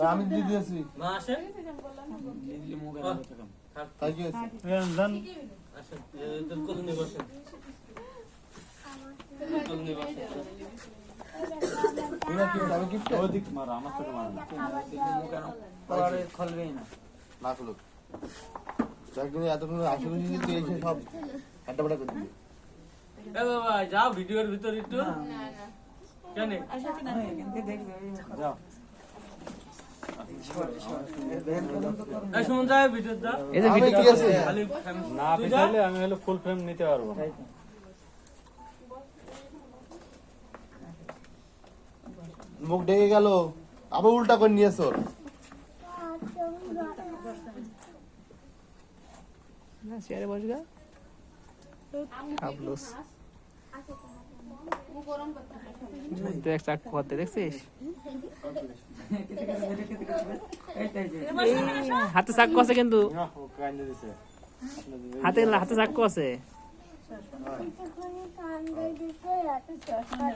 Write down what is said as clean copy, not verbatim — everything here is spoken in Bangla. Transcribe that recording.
আমি দিয়ে দিয়েছি না আসে দিদি মুখে তাই কি আছে জান আসেন এদের কোন নিয়ে বসেন কোন নিয়ে বসেন ওরা কি আমি গিফট ওদিক মারো আমার সাথে মারো না। দিদি মুখে পরে খুলবেই না। না খুলো একদিন এতক্ষণ আশেপাশে যদি এসে সব হাঁটাপাটা করে দিবে এ বাবা যাও ভিডিওর ভিতর একটু কেন কিন্তু দেখবে যাও এই সুমন সাহেব ভিডিও দাও এই যে আমি ভিডিও কি আছে খালি না পিছাইলে আমি হলো ফুল ফ্রেম নিতে পারবো না। মুখ ডেকে গেল আবার উল্টা করে নিয়েছ না চেয়ারে বসগা খাবলুস দেখ চাক করতে দেখছিস এই হাতে চাক আছে কিন্তু না ও কাইন্ডে দিছে হাতে চাক আছে কান দিয়ে দিতে এত চশমা